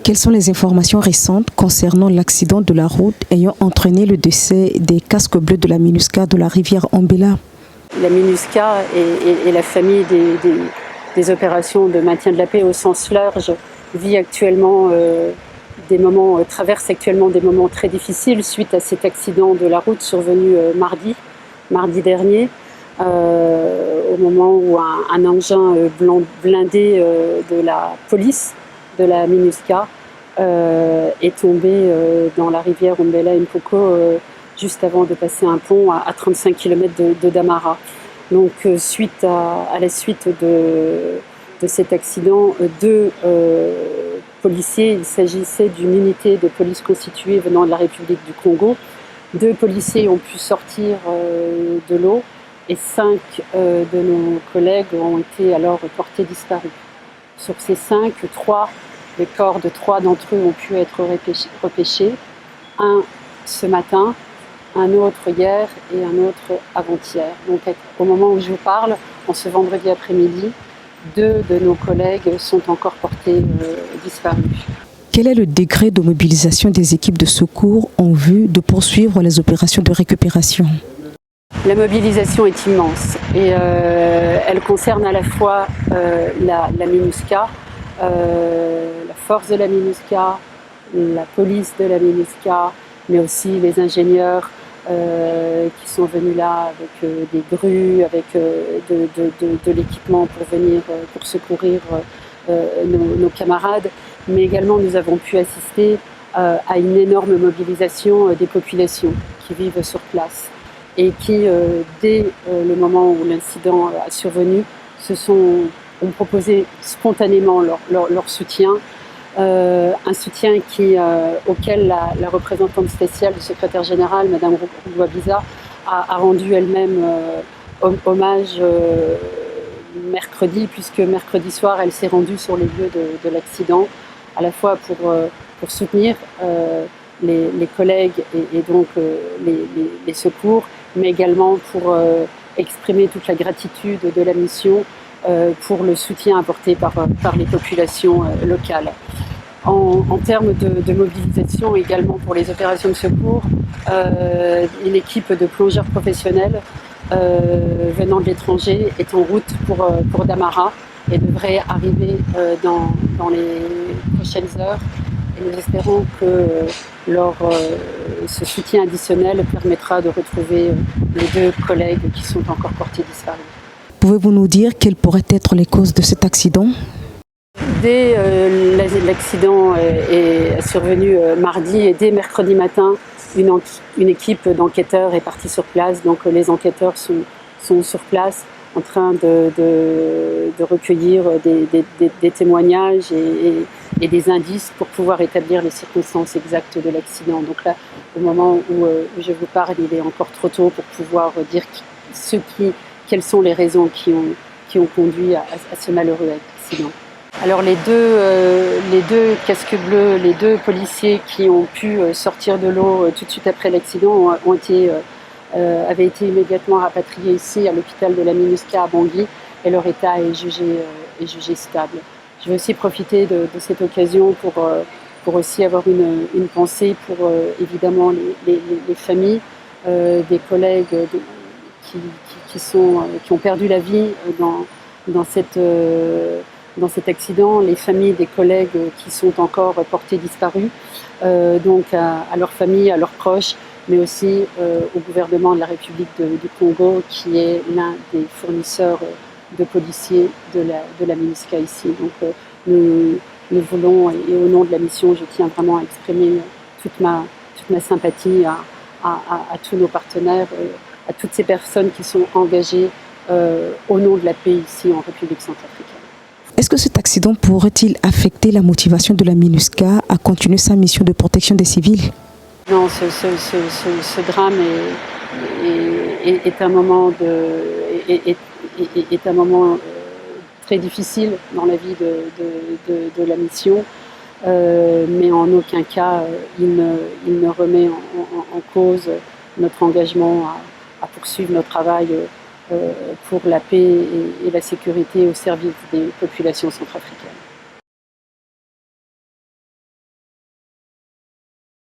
Quelles sont les informations récentes concernant l'accident de la route ayant entraîné le décès des casques bleus de la MINUSCA de la rivière Ombela? La MINUSCA et la famille des opérations de maintien de la paix au sens large vit actuellement traverse actuellement des moments très difficiles suite à cet accident de la route survenu mardi dernier, au moment où un engin blindé de la police de la MINUSCA est tombé dans la rivière Ombela Mpoko juste avant de passer un pont à 35 km de Damara. Donc à la suite de cet accident, deux policiers, il s'agissait d'une unité de police constituée venant de la République du Congo. Deux policiers ont pu sortir de l'eau et 5 de nos collègues ont été alors portés disparus. Sur ces 5, les corps de 3 d'entre eux ont pu être repêchés. Un ce matin, un autre hier et un autre avant-hier. Donc au moment où je vous parle, en ce vendredi après-midi, 2 de nos collègues sont encore portés disparus. Quel est le degré de mobilisation des équipes de secours en vue de poursuivre les opérations de récupération? La mobilisation est immense et elle concerne à la fois la MINUSCA, la force de la MINUSCA, la police de la MINUSCA, mais aussi les ingénieurs qui sont venus là avec des grues, avec de l'équipement pour secourir nos camarades. Mais également nous avons pu assister à une énorme mobilisation des populations qui vivent sur place et qui, dès le moment où l'incident a survenu, ont proposé spontanément leur soutien. Un soutien auquel la représentante spéciale du secrétaire général, Mme Rugwabiza, a rendu elle-même hommage mercredi, puisque mercredi soir, elle s'est rendue sur les lieux de l'accident, à la fois pour soutenir les collègues et donc les secours, mais également pour exprimer toute la gratitude de la mission pour le soutien apporté par les populations locales. En termes de mobilisation également pour les opérations de secours, une équipe de plongeurs professionnels venant de l'étranger est en route pour Damara et devrait arriver dans les prochaines heures. Et nous espérons que ce soutien additionnel permettra de retrouver les 2 collègues qui sont encore portés disparus. Pouvez-vous nous dire quelles pourraient être les causes de cet accident? Dès l'accident est survenu mardi et dès mercredi matin, une équipe d'enquêteurs est partie sur place. Donc les enquêteurs sont sur place en train de recueillir des témoignages et des indices pour pouvoir établir les circonstances exactes de l'accident. Donc là, au moment où je vous parle, il est encore trop tôt pour pouvoir dire quelles sont les raisons qui ont conduit à ce malheureux accident. Alors les deux casques bleus, les 2 policiers qui ont pu sortir de l'eau tout de suite après l'accident avaient été immédiatement rapatriés ici à l'hôpital de la MINUSCA à Bangui et leur état est jugé stable. Je vais aussi profiter de cette occasion pour aussi avoir une pensée pour évidemment les familles des collègues qui ont perdu la vie dans cet accident, les familles des collègues qui sont encore portés disparus, donc à leurs familles, à leurs proches, mais aussi au gouvernement de la République du Congo, qui est l'un des fournisseurs de policiers de la MINUSCA ici. Donc nous voulons, et au nom de la mission, je tiens vraiment à exprimer toute ma sympathie à tous nos partenaires, à toutes ces personnes qui sont engagées au nom de la paix ici en République centrafricaine. Est-ce que cet accident pourrait-il affecter la motivation de la MINUSCA à continuer sa mission de protection des civils? Non, ce drame est un moment très difficile dans la vie de la mission, mais en aucun cas il ne remet en cause notre engagement à poursuivre notre travail pour la paix et la sécurité au service des populations centrafricaines.